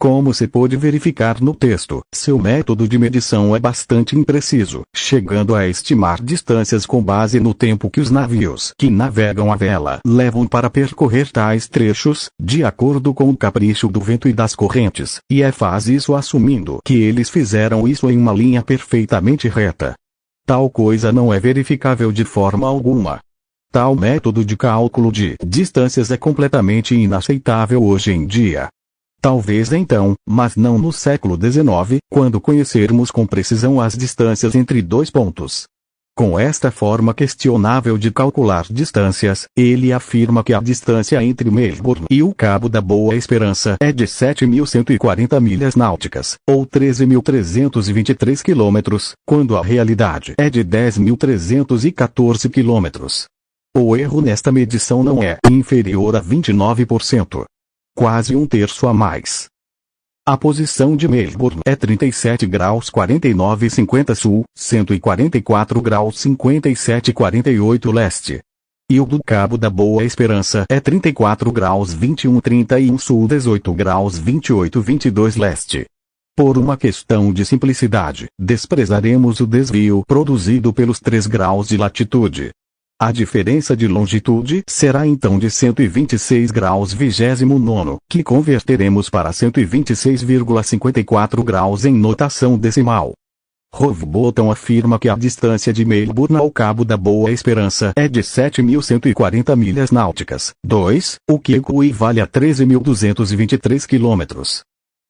Como se pôde verificar no texto, seu método de medição é bastante impreciso, chegando a estimar distâncias com base no tempo que os navios que navegam à vela levam para percorrer tais trechos, de acordo com o capricho do vento e das correntes, e faz isso assumindo que eles fizeram isso em uma linha perfeitamente reta. Tal coisa não é verificável de forma alguma. Tal método de cálculo de distâncias é completamente inaceitável hoje em dia. Talvez então, mas não no século XIX, quando conhecermos com precisão as distâncias entre dois pontos. Com esta forma questionável de calcular distâncias, ele afirma que a distância entre Melbourne e o Cabo da Boa Esperança é de 7.140 milhas náuticas, ou 13.323 quilômetros, quando a realidade é de 10.314 quilômetros. O erro nesta medição não é inferior a 29%. Quase um terço a mais. A posição de Melbourne é 37 graus 49,50 sul, 144 graus 57,48 leste. E o do Cabo da Boa Esperança é 34 graus 21,31 sul, 18 graus 28,22 leste. Por uma questão de simplicidade, desprezaremos o desvio produzido pelos 3 graus de latitude. A diferença de longitude será então de 126 graus 29, que converteremos para 126,54 graus em notação decimal. Rowbotham afirma que a distância de Melbourne ao Cabo da Boa Esperança é de 7.140 milhas náuticas, o que equivale a 13.223 quilômetros.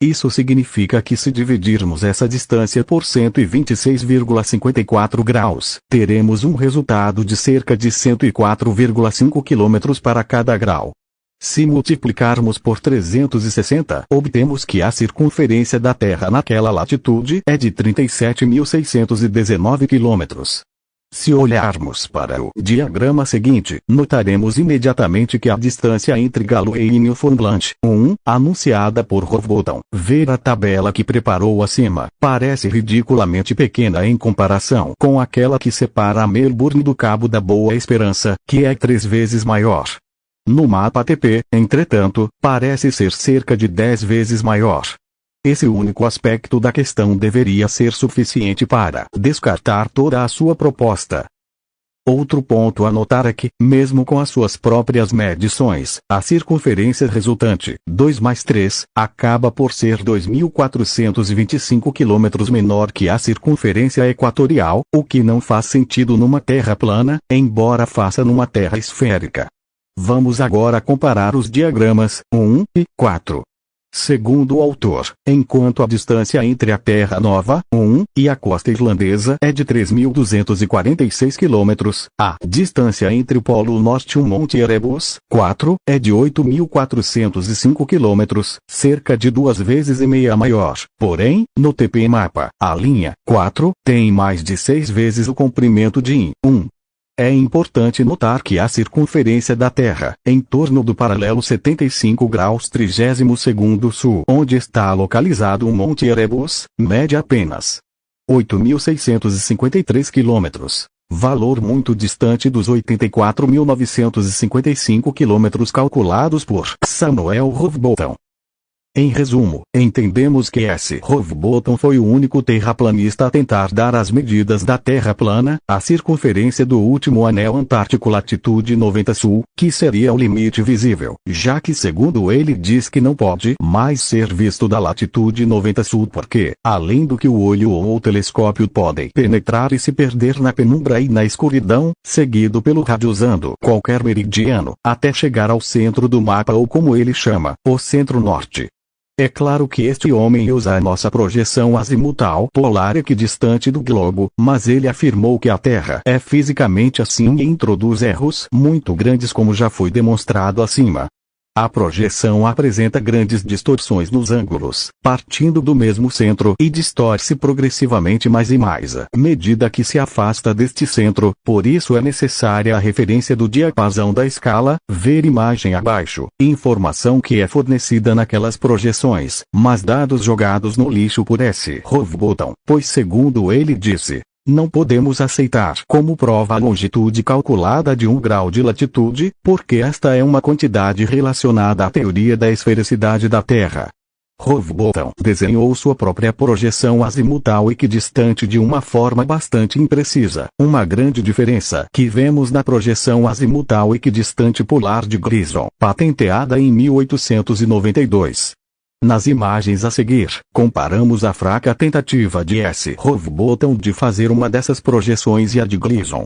Isso significa que se dividirmos essa distância por 126,54 graus, teremos um resultado de cerca de 104,5 km para cada grau. Se multiplicarmos por 360, obtemos que a circunferência da Terra naquela latitude é de 37.619 km. Se olharmos para o diagrama seguinte, notaremos imediatamente que a distância entre Galway e Newfoundland, anunciada por Rowbotham, ver a tabela que preparou acima, parece ridiculamente pequena em comparação com aquela que separa Melbourne do Cabo da Boa Esperança, que é 3 vezes maior. No mapa ATP, entretanto, parece ser cerca de 10 vezes maior. Esse único aspecto da questão deveria ser suficiente para descartar toda a sua proposta. Outro ponto a notar é que, mesmo com as suas próprias medições, a circunferência resultante, 2 mais 3, acaba por ser 2.425 km menor que a circunferência equatorial, o que não faz sentido numa Terra plana, embora faça numa Terra esférica. Vamos agora comparar os diagramas 1 e 4. Segundo o autor, enquanto a distância entre a Terra Nova, e a costa irlandesa é de 3.246 km, a distância entre o Polo Norte e o Monte Erebus, 4, é de 8.405 km, cerca de 2,5 vezes maior. Porém, no TP Mapa, a linha 4 tem mais de 6 vezes o comprimento de 1. É importante notar que a circunferência da Terra, em torno do paralelo 75 graus 32º sul, onde está localizado o Monte Erebus, mede apenas 8.653 km, valor muito distante dos 84.955 km calculados por Samuel Rowbotham. Em resumo, entendemos que S. Rowbotham foi o único terraplanista a tentar dar as medidas da Terra plana, a circunferência do último anel antártico latitude 90 sul, que seria o limite visível, já que segundo ele diz que não pode mais ser visto da latitude 90 sul porque, além do que o olho ou o telescópio podem penetrar e se perder na penumbra e na escuridão, seguido pelo rádio usando qualquer meridiano, até chegar ao centro do mapa ou como ele chama, o centro-norte. É claro que este homem usa a nossa projeção azimutal polar equidistante do globo, mas ele afirmou que a Terra é fisicamente assim e introduz erros muito grandes como já foi demonstrado acima. A projeção apresenta grandes distorções nos ângulos, partindo do mesmo centro e distorce progressivamente mais e mais à medida que se afasta deste centro, por isso é necessária a referência do diapasão da escala, ver imagem abaixo, informação que é fornecida naquelas projeções, mas dados jogados no lixo por S. Rowbotham, pois segundo ele disse, não podemos aceitar como prova a longitude calculada de 1 grau de latitude, porque esta é uma quantidade relacionada à teoria da esfericidade da Terra. Houghton desenhou sua própria projeção azimutal equidistante de uma forma bastante imprecisa. Uma grande diferença que vemos na projeção azimutal equidistante polar de Gleason, patenteada em 1892. Nas imagens a seguir, comparamos a fraca tentativa de S. Houghton de fazer uma dessas projeções e a de Gleason.